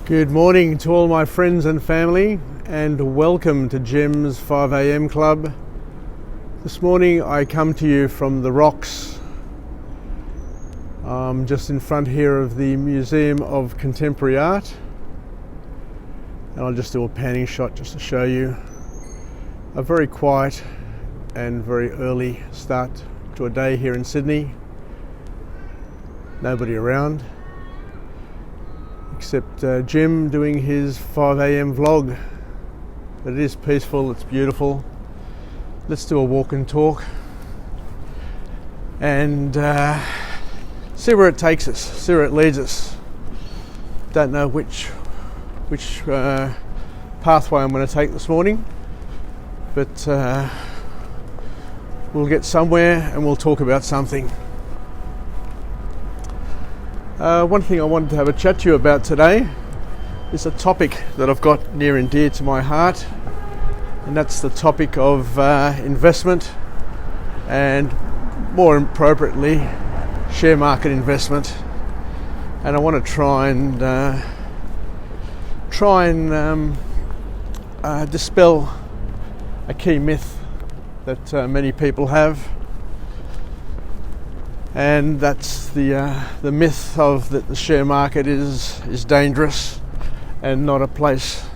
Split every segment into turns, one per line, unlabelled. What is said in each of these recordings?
Good morning to all my friends and family, and welcome to Jim's 5 a.m. Club. This morning I come to you from the rocks. I'm just in front here of the Museum of Contemporary Art, and I'll just do a panning shot just to show you a very quiet and very early start to a day here in Sydney. Nobody around except Jim doing his 5 a.m. vlog. But it is peaceful, it's beautiful. Let's do a walk and talk and see where it takes us, see where it leads us. Don't know which pathway I'm going to take this morning, but we'll get somewhere and we'll talk about something. One thing I wanted to have a chat to you about today is a topic that I've got near and dear to my heart, and that's the topic of investment, and more appropriately share market investment. And I want to try and dispel a key myth that many people have. And that's the myth of that the share market is dangerous and not a place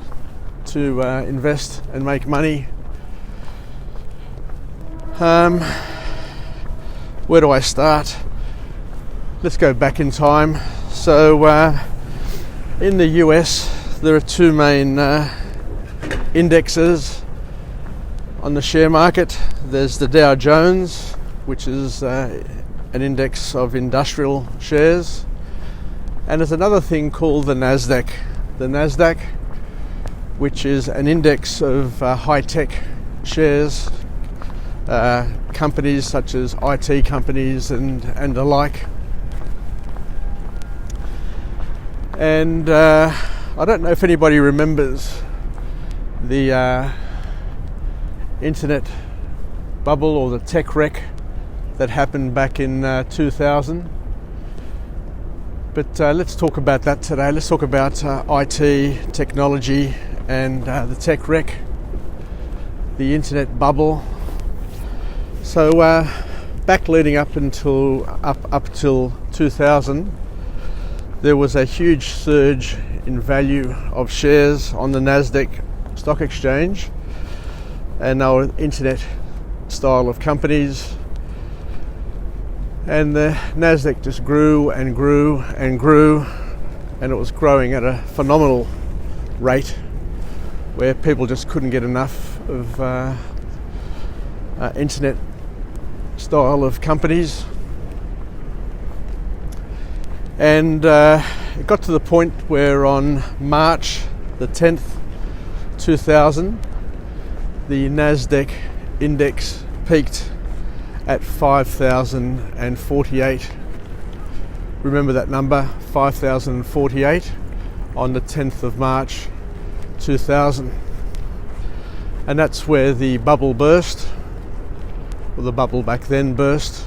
to invest and make money. Where do I start? Let's go back in time. So in the US there are two main indexes on the share market. There's the Dow Jones, which is an index of industrial shares, and there's another thing called the Nasdaq. The Nasdaq, which is an index of high-tech shares, companies such as IT companies and the like. And I don't know if anybody remembers the internet bubble or the tech wreck that happened back in 2000. But let's talk about that today. Let's talk about IT, technology, and the tech wreck, the internet bubble. So back leading up till 2000, there was a huge surge in value of shares on the Nasdaq stock exchange, and they were internet style of companies. And the Nasdaq just grew and grew and grew, and it was growing at a phenomenal rate where people just couldn't get enough of internet style of companies. And it got to the point where on March the 10th, 2000, the Nasdaq index peaked at 5,048. Remember that number, 5,048, on the 10th of March 2000. And that's where the bubble burst, or the bubble back then burst,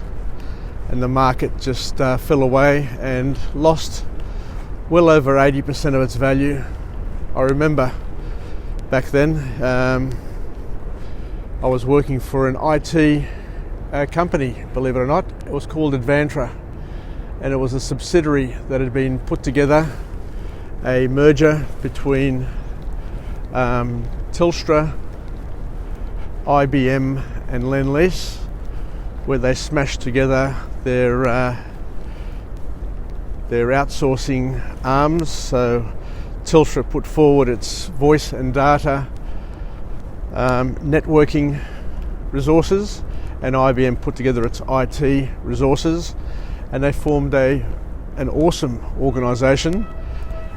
and the market just fell away and lost well over 80% of its value. I remember back then I was working for an IT company, believe it or not. It was called Advantra, and it was a subsidiary that had been put together, a merger between Telstra, IBM and Lend-Lease, where they smashed together their outsourcing arms. So Telstra put forward its voice and data networking resources, and IBM put together its IT resources, and they formed an awesome organisation.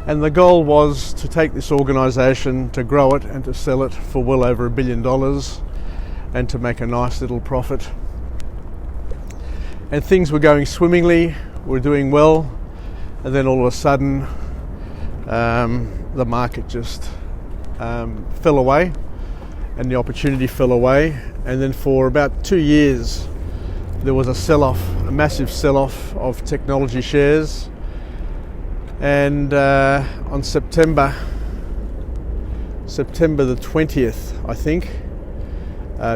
And the goal was to take this organisation, to grow it and to sell it for well over $1 billion and to make a nice little profit. And things were going swimmingly, we were doing well, and then all of a sudden the market just fell away, and the opportunity fell away. And then for about 2 years there was a sell-off, a massive sell-off of technology shares, And on September the 20th, I think,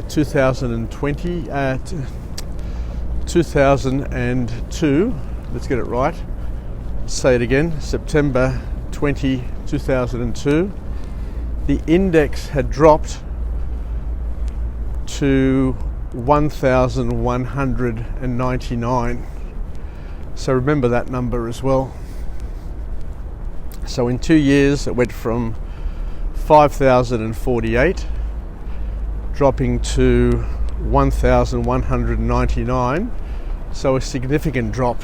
2002, let's get it right, say it again, September 20, 2002, the index had dropped to 1,199. So remember that number as well. So in 2 years it went from 5,048 dropping to 1,199, so a significant drop.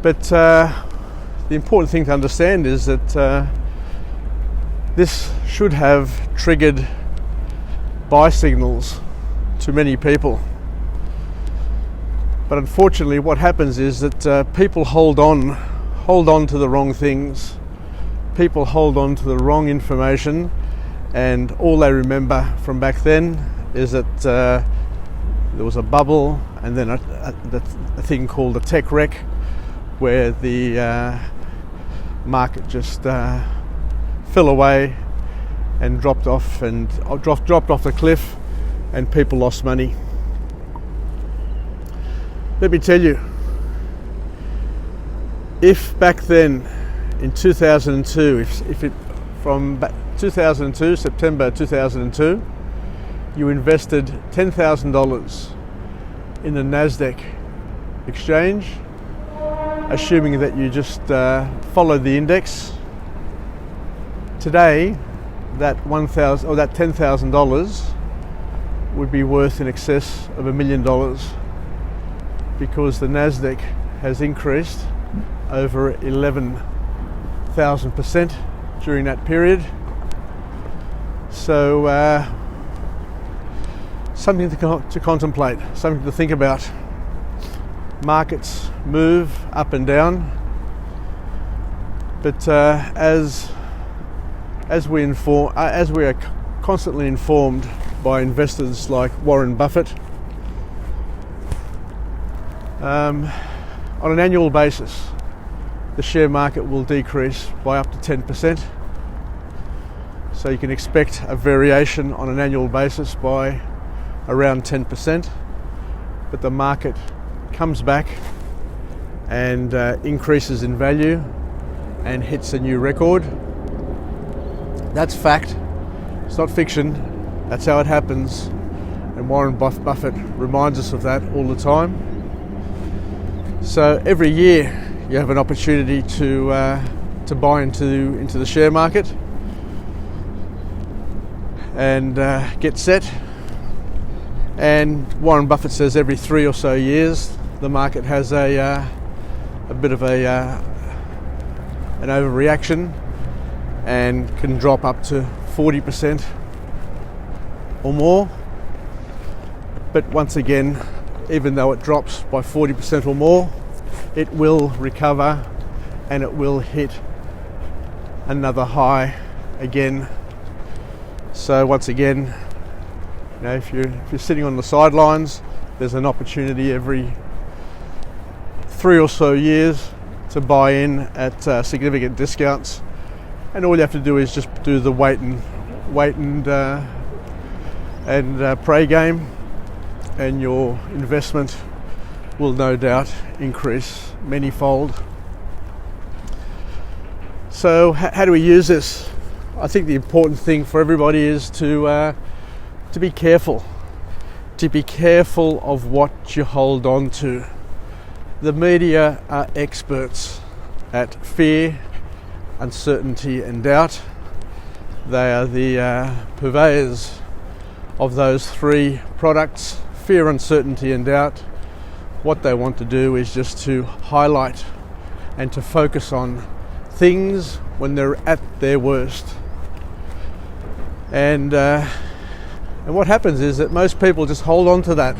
But the important thing to understand is that this should have triggered buy signals to many people. But unfortunately what happens is that people hold on to the wrong things. People hold on to the wrong information, and all they remember from back then is that there was a bubble, and then a thing called a tech wreck, where the market just fell away and dropped off the cliff, and people lost money. Let me tell you, if back then in 2002, if it from 2002, September 2002, you invested $10,000 in the Nasdaq exchange, assuming that you just followed the index, today that $10,000 would be worth in excess of $1 million, because the Nasdaq has increased over 11,000% during that period. So something to contemplate, something to think about. Markets move up and down, but as we are constantly informed by investors like Warren Buffett, on an annual basis, the share market will decrease by up to 10%. So you can expect a variation on an annual basis by around 10%. But the market comes back and increases in value and hits a new record. That's fact. It's not fiction. That's how it happens. And Warren Buffett reminds us of that all the time. So every year you have an opportunity to buy into the share market and get set. And Warren Buffett says every 3 or so years the market has a bit of an overreaction and can drop up to 40% or more. But once again, even though it drops by 40% or more, it will recover and it will hit another high again. So once again, if you're sitting on the sidelines, there's an opportunity every 3 or so years to buy in at significant discounts, and all you have to do is just do the wait and pray game, and your investment will no doubt increase manyfold. So how do we use this? I think the important thing for everybody is to be careful. To be careful of what you hold on to. The media are experts at fear, uncertainty and doubt. They are the purveyors of those three products: fear, uncertainty and doubt. What they want to do is just to highlight and to focus on things when they're at their worst. And what happens is that most people just hold on to that,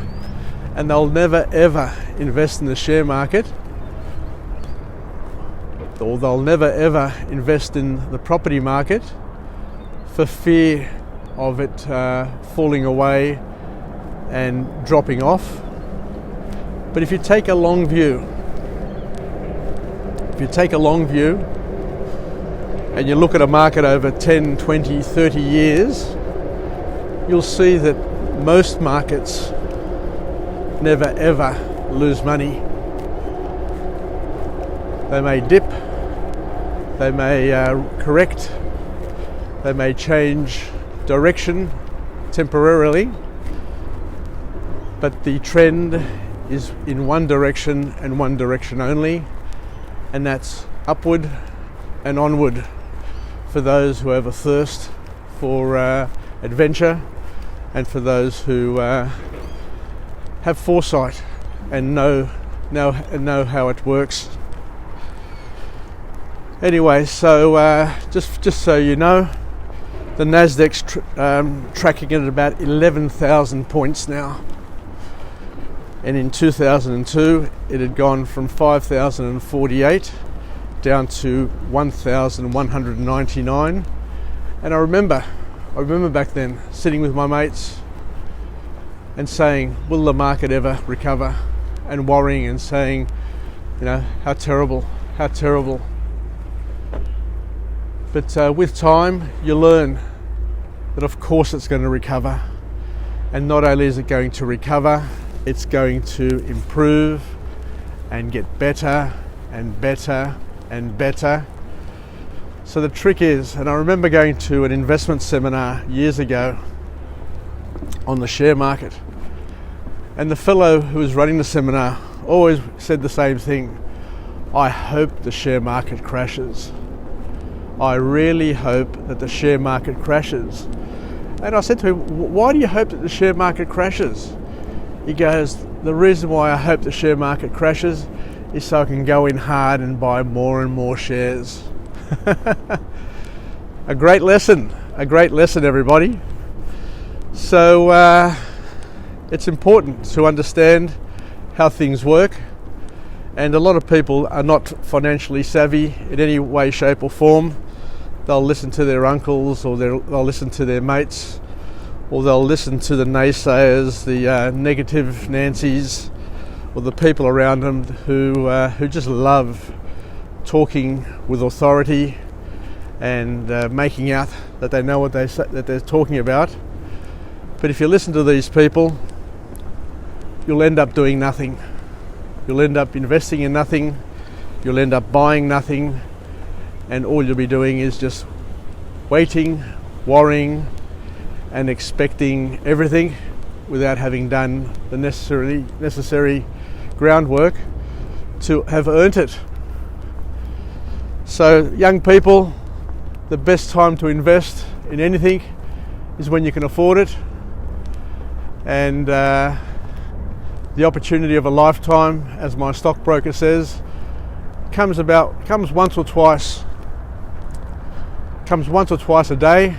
and they'll never ever invest in the share market, or they'll never ever invest in the property market for fear of it falling away and dropping off. But if you take a long view, If you take a long view and you look at a market over 10, 20, 30 years, you'll see that most markets never ever lose money. They may dip, they may correct, they may change direction temporarily, but the trend is in one direction and one direction only, and that's upward and onward for those who have a thirst for adventure, and for those who have foresight and know how it works. Anyway, so just so you know, the Nasdaq's tracking at about 11,000 points now. And in 2002, it had gone from 5,048 down to 1,199. And I remember back then sitting with my mates and saying, will the market ever recover? And worrying and saying, you know, how terrible. But with time, you learn that of course it's going to recover. And not only is it going to recover, it's going to improve and get better and better and better. So the trick is, and I remember going to an investment seminar years ago on the share market, and the fellow who was running the seminar always said the same thing: I hope the share market crashes. I really hope that the share market crashes. And I said to him, why do you hope that the share market crashes? He goes, the reason why I hope the share market crashes is so I can go in hard and buy more and more shares. A great lesson, everybody. So it's important to understand how things work, and a lot of people are not financially savvy in any way, shape or form. They'll listen to their uncles, or they'll listen to their mates, or they'll listen to the naysayers, the negative Nancys, or the people around them who just love talking with authority and making out that they know what that they're talking about. But if you listen to these people, you'll end up doing nothing. You'll end up investing in nothing. You'll end up buying nothing, and all you'll be doing is just waiting, worrying, and expecting everything without having done the necessary groundwork to have earned it. So, young people, the best time to invest in anything is when you can afford it, and the opportunity of a lifetime, as my stockbroker says, comes once or twice a day,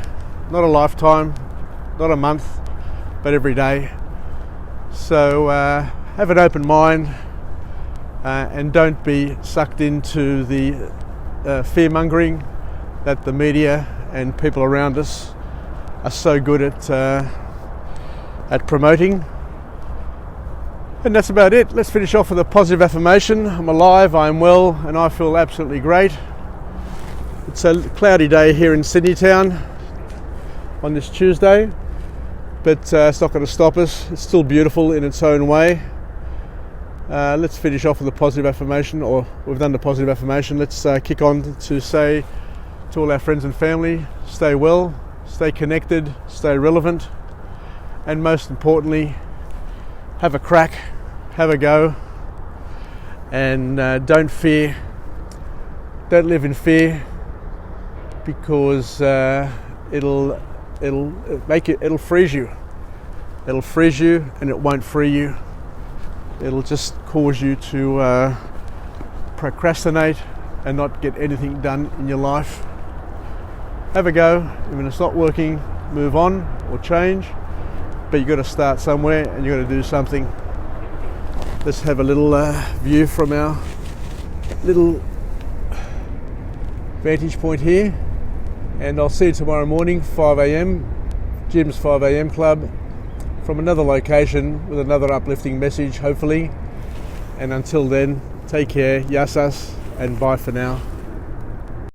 not a lifetime, not a month, but every day. So have an open mind and don't be sucked into the fear-mongering that the media and people around us are so good at promoting. And that's about it. Let's finish off with a positive affirmation. I'm alive, I'm well, and I feel absolutely great. It's a cloudy day here in Sydney town on this Tuesday, but it's not going to stop us. It's still beautiful in its own way. Let's finish off with a positive affirmation, or we've done the positive affirmation. Let's kick on to say to all our friends and family, stay well, stay connected, stay relevant, and most importantly, have a crack, have a go, and don't fear, don't live in fear, because it'll freeze you. It'll freeze you, and it won't free you. It'll just cause you to procrastinate and not get anything done in your life. Have a go. When it's not working, move on or change. But you've got to start somewhere, and you've got to do something. Let's have a little view from our little vantage point here, and I'll see you tomorrow morning, 5 a.m, Jim's 5 a.m. club, from another location with another uplifting message, hopefully. And until then, take care, Yassas, and bye for now.